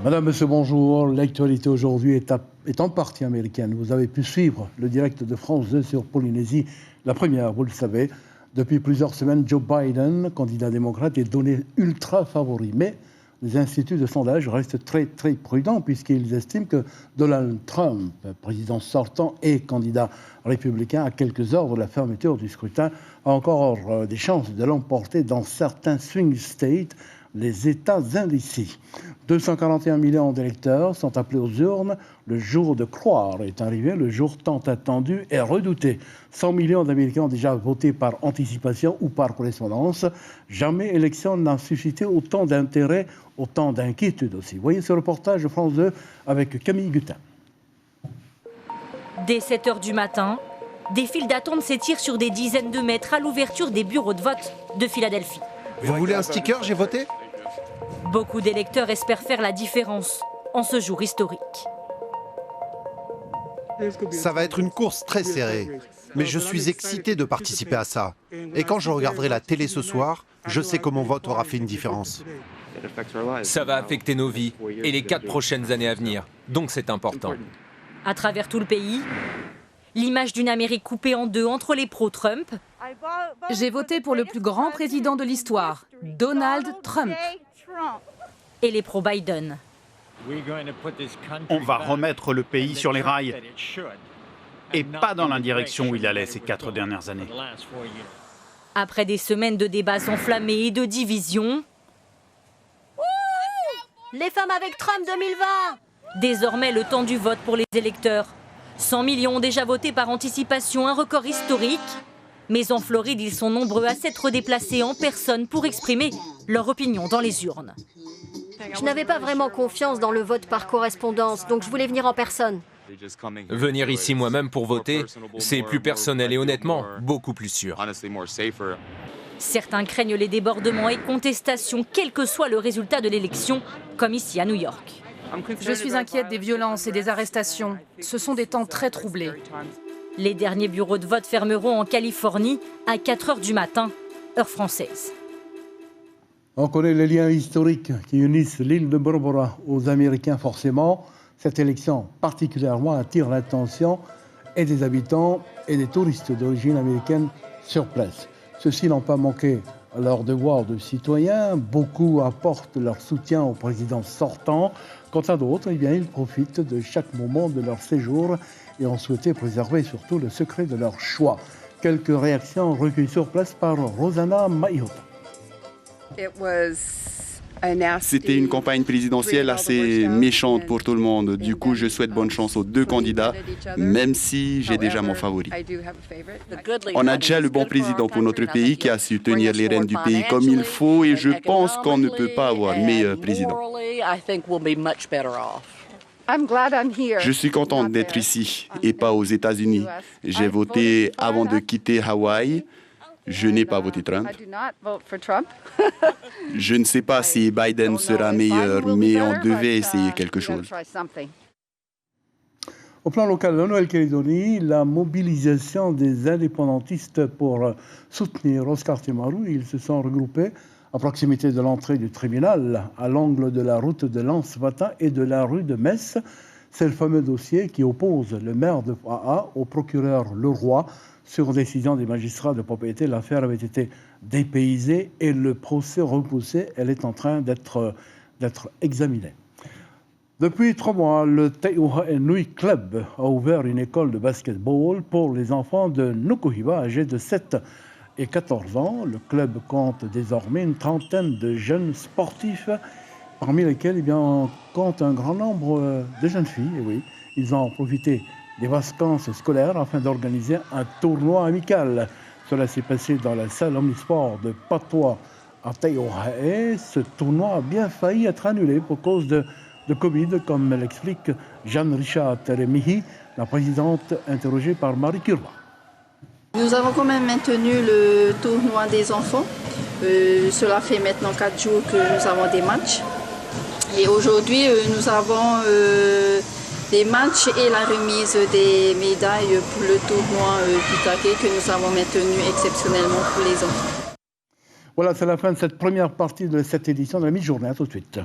Madame, monsieur, bonjour. L'actualité aujourd'hui est en partie américaine. Vous avez pu suivre le direct de France 2 sur Polynésie, la première, vous le savez. Depuis plusieurs semaines, Joe Biden, candidat démocrate, est donné ultra favori. Mais les instituts de sondage restent très, très prudents puisqu'ils estiment que Donald Trump, président sortant et candidat républicain, à quelques heures de la fermeture du scrutin, a encore des chances de l'emporter dans certains swing states, les États indécis. 241 millions d'électeurs sont appelés aux urnes. Le jour de croire est arrivé, le jour tant attendu et redouté. 100 millions d'Américains ont déjà voté par anticipation ou par correspondance. Jamais élection n'a suscité autant d'intérêt, autant d'inquiétude aussi. Voyez ce reportage de France 2 avec Camille Gutin. Dès 7 h du matin, des files d'attente s'étirent sur des dizaines de mètres à l'ouverture des bureaux de vote de Philadelphie. Vous voulez un sticker, j'ai voté ? Beaucoup d'électeurs espèrent faire la différence en ce jour historique. Ça va être une course très serrée, mais je suis excité de participer à ça. Et quand je regarderai la télé ce soir, je sais que mon vote aura fait une différence. Ça va affecter nos vies et les 4 prochaines années à venir, donc c'est important. À travers tout le pays, l'image d'une Amérique coupée en deux entre les pro-Trump. J'ai voté pour le plus grand président de l'histoire, Donald Trump. Et les pro-Biden. On va remettre le pays sur les rails et pas dans la direction où il allait ces 4 dernières années. Après des semaines de débats enflammés et de divisions... Les femmes avec Trump 2020! Désormais, le temps du vote pour les électeurs. 100 millions ont déjà voté par anticipation, un record historique. Mais en Floride, ils sont nombreux à s'être déplacés en personne pour exprimer leur opinion dans les urnes. Je n'avais pas vraiment confiance dans le vote par correspondance, donc je voulais venir en personne. Venir ici moi-même pour voter, c'est plus personnel et honnêtement, beaucoup plus sûr. Certains craignent les débordements et contestations, quel que soit le résultat de l'élection, comme ici à New York. Je suis inquiète des violences et des arrestations. Ce sont des temps très troublés. Les derniers bureaux de vote fermeront en Californie à 4 h du matin, heure française. On connaît les liens historiques qui unissent l'île de Bora aux Américains forcément. Cette élection particulièrement attire l'attention et des habitants et des touristes d'origine américaine sur place. Ceux-ci n'ont pas manqué à leur devoir de citoyens. Beaucoup apportent leur soutien au président sortant. Quant à d'autres, eh bien, ils profitent de chaque moment de leur séjour et ont souhaité préserver surtout le secret de leur choix. Quelques réactions recueillies sur place par Rosanna Maïhota. C'était une campagne présidentielle assez méchante pour tout le monde. Du coup, je souhaite bonne chance aux deux candidats, même si j'ai déjà mon favori. On a déjà le bon président pour notre pays qui a su tenir les rênes du pays comme il faut et je pense qu'on ne peut pas avoir meilleur président. Je suis contente d'être ici et pas aux États-Unis. J'ai voté avant de quitter Hawaï. Je n'ai pas voté Trump. Je ne sais pas si Biden sera meilleur, mais on devait essayer quelque chose. Au plan local de Nouvelle-Calédonie, la mobilisation des indépendantistes pour soutenir Oscar Temaru, ils se sont regroupés à proximité de l'entrée du tribunal, à l'angle de la route de Lens-Vatin et de la rue de Metz. C'est le fameux dossier qui oppose le maire de Praha au procureur Leroy. Sur décision des magistrats de propriété, l'affaire avait été dépaysée et le procès repoussé. Elle est en train d'être examinée. Depuis 3 mois, le Teiuha Nui Club a ouvert une école de basketball pour les enfants de Nukuhiva âgés de 7 et 14 ans. Le club compte désormais une trentaine de jeunes sportifs, parmi lesquels on compte un grand nombre de jeunes filles. Et oui, ils ont profité des vacances scolaires afin d'organiser un tournoi amical. Cela s'est passé dans la salle omnisport de Patois à Taiohae. Ce tournoi a bien failli être annulé pour cause de Covid, comme l'explique Jeanne-Richard Teremihi, la présidente interrogée par Marie Curva. Nous avons quand même maintenu le tournoi des enfants. Cela fait maintenant 4 jours que nous avons des matchs. Et aujourd'hui, nous avons des matchs et la remise des médailles pour le tournoi du taquet que nous avons maintenu exceptionnellement pour les enfants. Voilà, c'est la fin de cette première partie de cette édition de la mi-journée. À tout de suite.